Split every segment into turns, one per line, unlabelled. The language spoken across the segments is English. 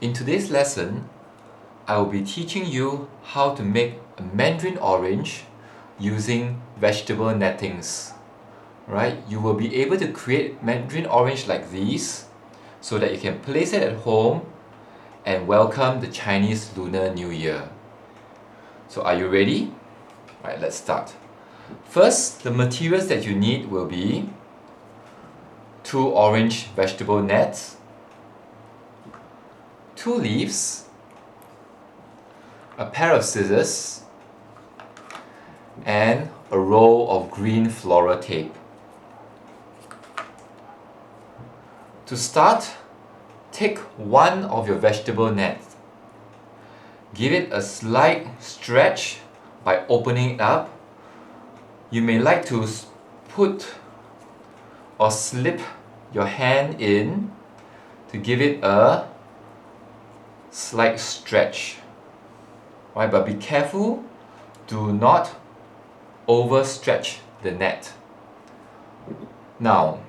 In today's lesson, I will be teaching you how to make a Mandarin orange using vegetable nettings. Right? You will be able to create Mandarin orange like these so that you can place it at home and welcome the Chinese Lunar New Year. So are you ready? Right, let's start. First, the materials that you need will be 2 orange vegetable nets, 2 leaves, a pair of scissors, and a roll of green floral tape. To start, take one of your vegetable nets. Give it a slight stretch by opening it up. You may like to put or slip your hand in to give it a slight stretch. Right, but be careful, do not overstretch the net. Now,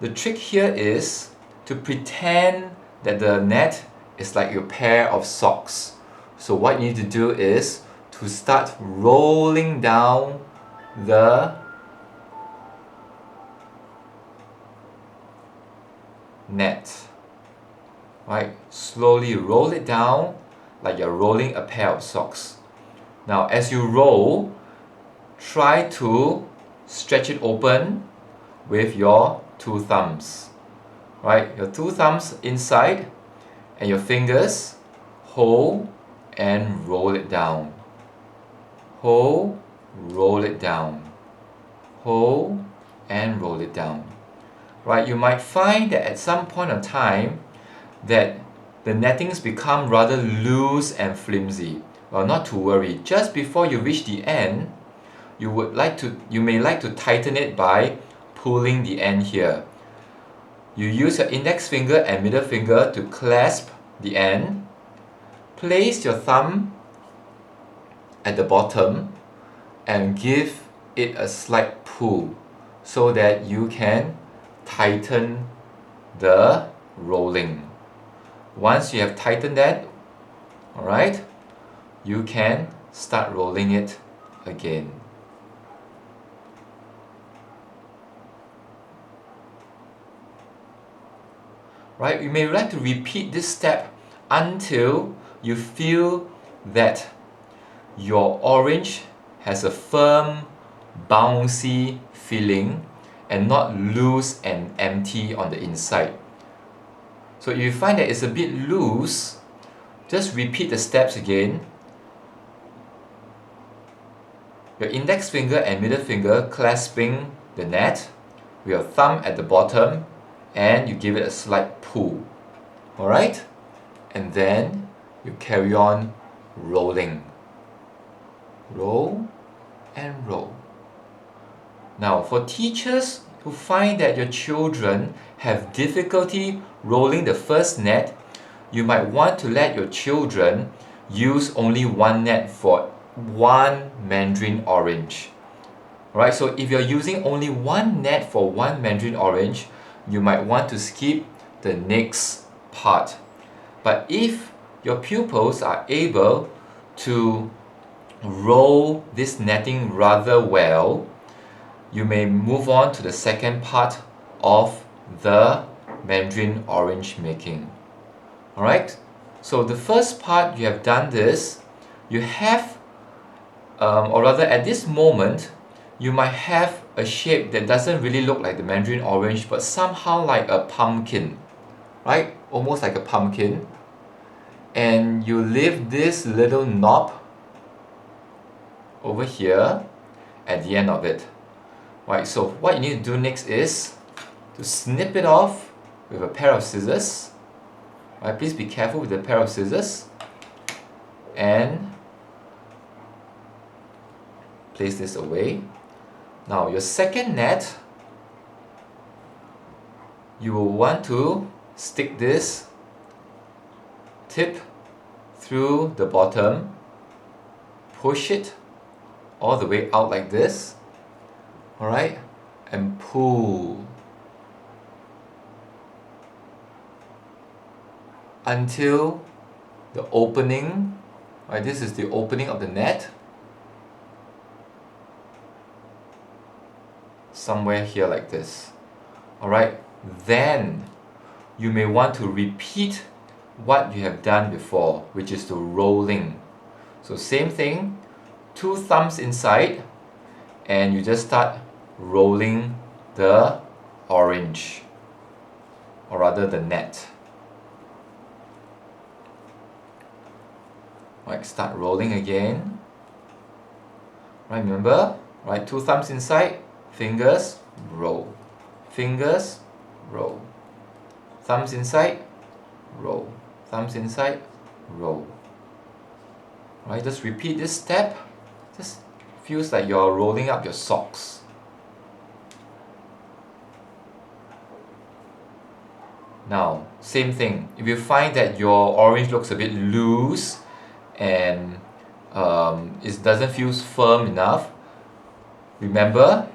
the trick here is to pretend that the net is like your pair of socks. So what you need to do is to start rolling down the net. Right? Slowly roll it down like you're rolling a pair of socks. Now as you roll, try to stretch it open with your 2 thumbs. Right? Your 2 thumbs inside and your fingers hold and roll it down. Hold, roll it down. Hold and roll it down. Right? You might find that at some point of time that the nettings become rather loose and flimsy. Well, not to worry. Just before you reach the end, you may like to tighten it by pulling the end here. You use your index finger and middle finger to clasp the end. Place your thumb at the bottom and give it a slight pull so that you can tighten the rolling. Once you have tightened that, alright, you can start rolling it again. Right, you may like to repeat this step until you feel that your orange has a firm, bouncy feeling and not loose and empty on the inside. So if you find that it's a bit loose, just repeat the steps again. Your index finger and middle finger clasping the net, with your thumb at the bottom, and you give it a slight pull. Alright? And then you carry on rolling. Roll and roll. Now, for teachers who find that your children have difficulty rolling the first net, you might want to let your children use only one net for one Mandarin orange. Alright, so if you're using only one net for one Mandarin orange, you might want to skip the next part. But if your pupils are able to roll this netting rather well, you may move on to the second part of the Mandarin orange making. Alright, so the first part you have done this, you have, or rather at this moment, you might have a shape that doesn't really look like the Mandarin orange but somehow like a pumpkin. Right, almost like a pumpkin. And you leave this little knob over here at the end of it. Right, so what you need to do next is to snip it off with a pair of scissors. Right, please be careful with the pair of scissors. And place this away. Now your second net, you will want to stick this tip through the bottom, push it all the way out like this, alright, and pull. until the opening, right? This is the opening of the net. Somewhere here like this. Alright, then you may want to repeat what you have done before, which is the rolling. So same thing, 2 thumbs inside, and you just start rolling the orange, or rather the net. Right, start rolling again. Right, remember, right, 2 thumbs inside, fingers, roll. Fingers, roll. Thumbs inside, roll. Thumbs inside, roll. Right, just repeat this step. Just feels like you're rolling up your socks. Now, same thing. If you find that your orange looks a bit loose and it doesn't feel firm enough, remember,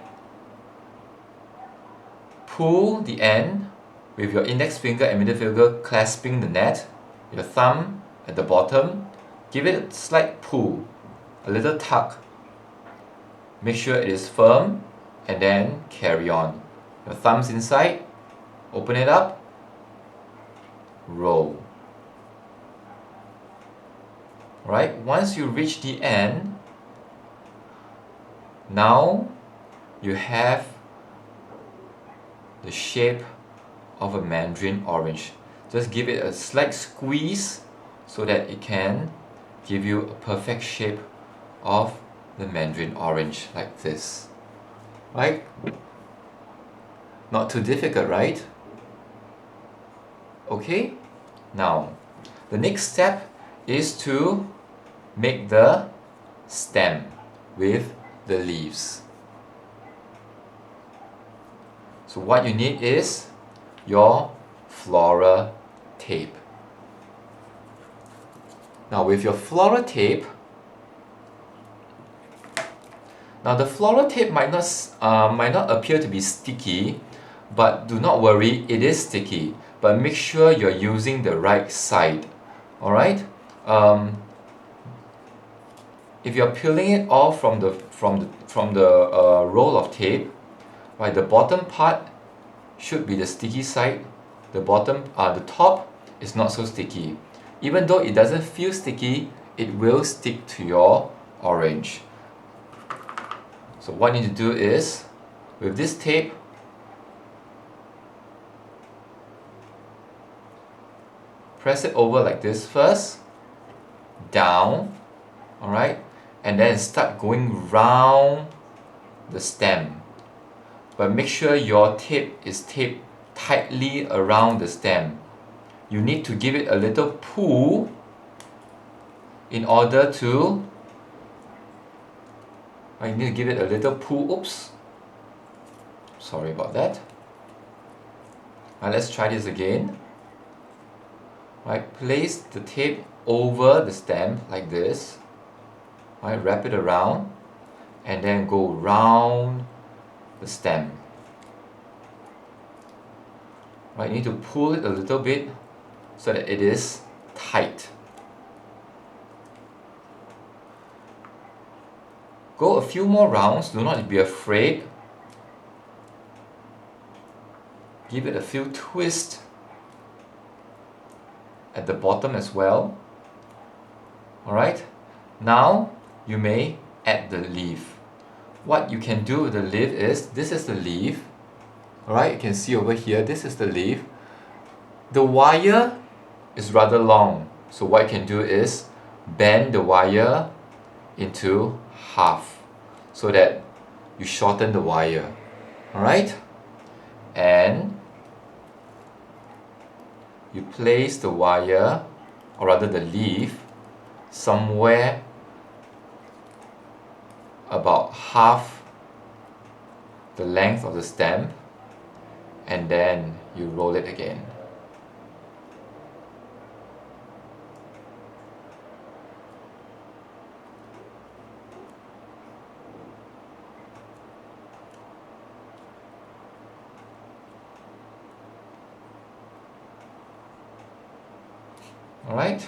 pull the end with your index finger and middle finger clasping the net, your thumb at the bottom, give it a slight pull, a little tug. Make sure it is firm and then carry on. Your thumbs inside, open it up, roll. Right? Once you reach the end, now you have the shape of a Mandarin orange. Just give it a slight squeeze so that it can give you a perfect shape of the Mandarin orange like this. Right? Not too difficult, right? Okay? Now, the next step is to make the stem with the leaves. So what you need is your floral tape. Now with your floral tape, now the floral tape might not appear to be sticky, but do not worry, it is sticky. But make sure you're using the right side. Alright? If you're peeling it off from the roll of tape, right, the bottom part should be the sticky side. The top is not so sticky. Even though it doesn't feel sticky, it will stick to your orange. So what you need to do is, with this tape, press it over like this first, down, alright, and then start going round the stem. But make sure your tape is taped tightly around the stem. You need to give it a little pull in order to, you need to give it a little pull, oops, sorry about that. Now let's try this again. Right, place the tape over the stem like this. Right, wrap it around and then go round the stem. Right, you need to pull it a little bit so that it is tight. Go a few more rounds, do not be afraid. Give it a few twists at the bottom as well. Alright, now you may add the leaf. What you can do with the leaf is, this is the leaf. Alright, you can see over here, this is the leaf. The wire is rather long, so what you can do is bend the wire into half so that you shorten the wire. Alright, and you place the wire, or rather the leaf, somewhere about half the length of the stem, and then you roll it again. Alright?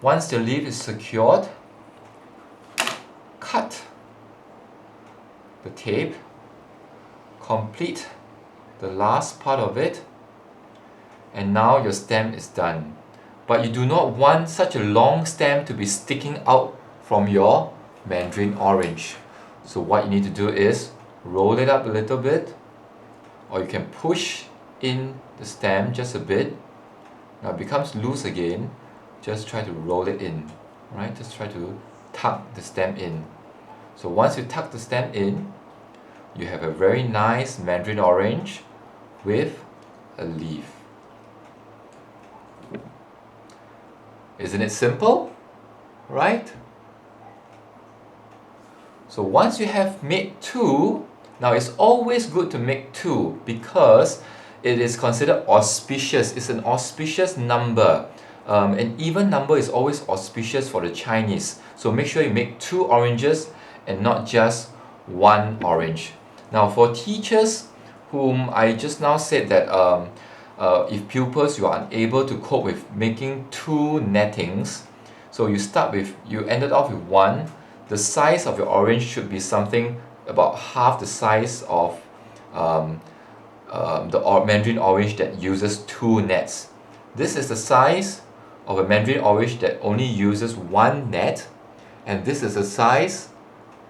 Once the leaf is secured, cut the tape, complete the last part of it, and now your stem is done. But you do not want such a long stem to be sticking out from your Mandarin orange. So what you need to do is roll it up a little bit, or you can push in the stem just a bit. Now it becomes loose again. Just try to roll it in, right? Just try to tuck the stem in. So once you tuck the stem in, you have a very nice Mandarin orange with a leaf. Isn't it simple? Right? So once you have made two, now it's always good to make two because it is considered auspicious. It's an auspicious number. An even number is always auspicious for the Chinese. So make sure you make two oranges and not just one orange. Now for teachers whom I just now said that if pupils you are unable to cope with making two nettings, so you ended off with one, the size of your orange should be something about half the size of the Mandarin orange that uses two nets. This is the size of a Mandarin orange that only uses one net, and this is the size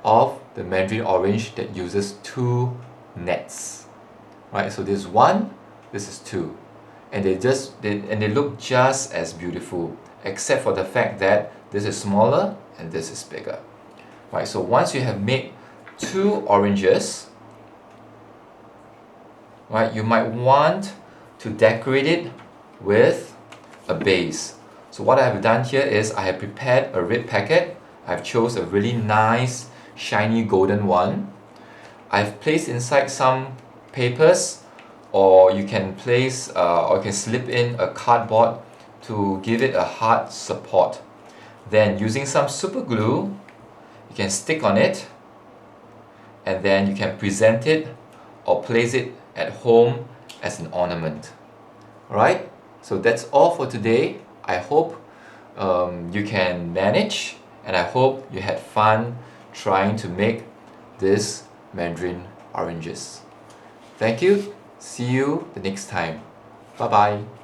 of the Mandarin orange that uses two nets. Right, so this is one, this is two, and they look just as beautiful, except for the fact that this is smaller and this is bigger. Right, so once you have made two oranges, right, you might want to decorate it with a base. So what I have done here is I have prepared a red packet. I've chose a really nice shiny golden one. I've placed inside some papers, or you can place or you can slip in a cardboard to give it a hard support. Then using some super glue, you can stick on it, and then you can present it or place it at home as an ornament. Alright, so that's all for today. I hope you can manage, and I hope you had fun trying to make this Mandarin oranges. Thank you. See you the next time. Bye bye.